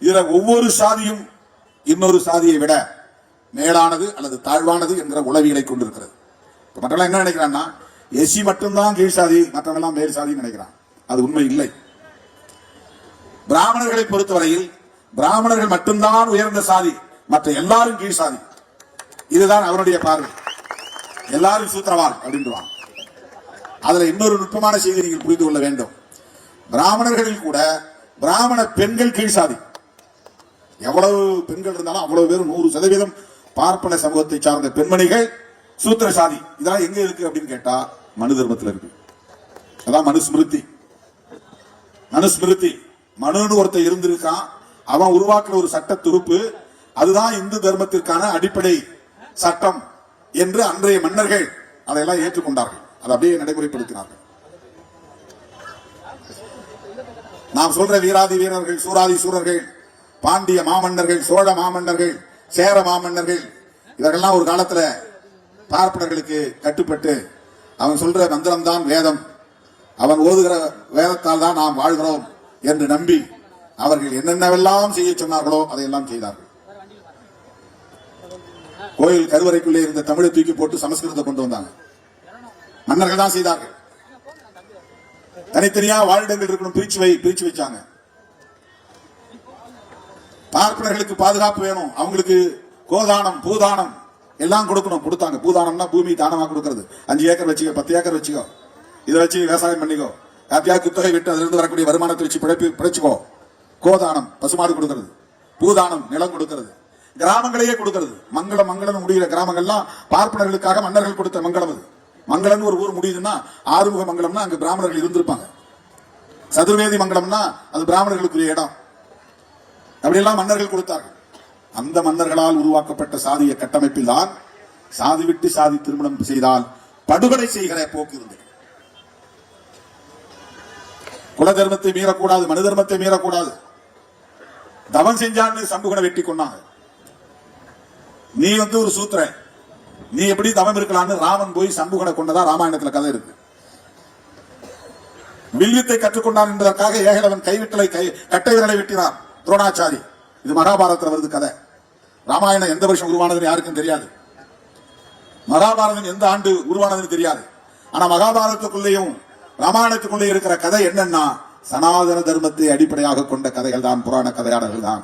இதுல ஒவ்வொரு சாதியும் இன்னொரு சாதியை விட மேலானது அல்லது தாழ்வானது என்கிற உளவியலை கொண்டிருக்கிறது. மற்றவங்க என்ன நினைக்கிறான்னா எஸ்சி மட்டும்தான் கீழ் சாதி, மற்றவெல்லாம் மேல் சாதின்னு நினைக்கிறான். அது உண்மை இல்லை. பிராமணர்களை பொறுத்தவரையில் பிராமணர்கள் மட்டும்தான் உயர்ந்த சாதி, மற்ற எல்லாரும் கீழ் சாதி. இதுதான் அவருடைய பார்வை. எல்லாரும் சூத்திரவான் அப்படின்றான். அதுல இன்னொரு நுட்பமான செய்தி நீங்கள் புரிந்து கொள்ள வேண்டும். பிராமணர்களில் கூட பிராமண பெண்கள் கீழ் சாதி. எவ்வளவு பெண்கள் இருந்தாலும் அவ்வளவு பேரும் 100% பார்ப்பன சமூகத்தை சார்ந்த பெண்மணிகள் சூத்திர சாதி. இதெல்லாம் எங்க இருக்கு அப்படின்னு கேட்டா மனு தர்மத்தில் இருக்கு. அதான் மனுஸ்மிருதி. மனுஸ்மிருதி மனுன்னு ஒருத்தர் இருந்திருக்கான். அவன் உருவாக்குற ஒரு சட்ட துருப்பு, அதுதான் இந்து தர்மத்திற்கான அடிப்படை சட்டம் என்று அன்றைய மன்னர்கள் அதையெல்லாம் ஏற்றுக்கொண்டார்கள். அதை அப்படியே நடைமுறைப்படுத்தினார்கள். நாம் சொல்ற வீராதி வீரர்கள், சூராதி சூரர்கள், பாண்டிய மாமன்னர்கள், சோழ மாமன்னர்கள், சேர மாமன்னர்கள், இதெல்லாம் ஒரு காலத்துல பார்ப்பனர்களுக்கு கட்டுப்பட்டு அவன் சொல்ற மந்திரம் தான் வேதம், அவன் ஓதுகிற வேதத்தால் தான் நாம் வாழ்கிறோம் என்று நம்பி அவர்கள் என்னென்னவெல்லாம் செய்ய சொன்னார்களோ அதையெல்லாம் செய்தார்கள். கோயில் கருவறைக்குள்ளே இருந்த தமிழை தூக்கி போட்டு சமஸ்கிருதத்தை கொண்டு வந்தாங்க. மன்னர்கள் தான் செய்தார்கள். தனித்தனியா வாழ்டங்கள் இருக்கணும், பிரிச்சு வச்சாங்க. பார்ப்பனர்களுக்கு பாதுகாப்பு வேணும், அவங்களுக்கு கோதானம் பூதானம் எல்லாம் கொடுக்கணும், கொடுத்தாங்க. பூதானம்னா பூமி தானமா கொடுக்கிறது. 5 ஏக்கர் வச்சுக்கோ, 10 ஏக்கர் வச்சுக்கோ, இதை வச்சு விவசாயம் பண்ணிக்கோ, யாத்தியா குத்தகை விட்டு அதிலிருந்து வரக்கூடிய வருமானத்தை வச்சு பிழைச்சுக்கோ. கோதானம் பசுமாடு கொடுக்கிறது, பூதானம் நிலம் கொடுக்கிறது, கிராமங்களையே கொடுக்கிறது. மங்களம் மங்களம் முடிகிற கிராமங்கள்லாம் பார்ப்பனர்களுக்காக மன்னர்கள் கொடுத்த மங்களம். அது மங்களம்னு ஒரு ஊர் முடியுதுன்னா ஆறுமுக மங்கலம்னா அங்க பிராமணர்கள் இருந்திருப்பாங்க. சதுர்வேதி மங்கலம்னா அது பிராமணர்களுக்குரிய இடம். அப்படியெல்லாம் மன்னர்கள் கொடுத்தார்கள். அந்த மன்னர்களால் உருவாக்கப்பட்ட சாதிய கட்டமைப்பில் தான் சாதி விட்டு சாதி திருமணம் செய்தால் படுகொலை செய்கிற போக்கு இருந்தது. குல தர்மத்தை மீறக்கூடாது, மனு தர்மத்தை மீறக்கூடாது. தவம் செஞ்சான்னு சம்புகனை வெட்டி கொண்டாங்க. நீ ஒரு சூத்திரன், நீ எப்படி தவம் இருக்கலாம்னு ராமன் போய் சம்புகனை கொண்டதா ராமாயணத்துல கதை இருக்கு. வில்வித்தை கற்றுக்கொண்டான் என்பதற்காக ஏகலவன் கைவிட்டலை கட்டை விரலை வெட்டினான் துரோணாச்சாரி. இது மகாபாரதத்தில் வருது கதை. ராமாயணம் எந்த வருஷம் உருவானதுன்னு யாருக்கும் தெரியாது. மகாபாரதம் எந்த ஆண்டு உருவானதுன்னு தெரியாது. ஆனா மகாபாரதத்துக்குள்ளேயும் ராமாயணத்துக்குள்ளே இருக்கிற கதை என்னன்னா சனாதன தர்மத்தை அடிப்படையாக கொண்ட கதைகள் தான், புராண கதையாளர்கள் தான்.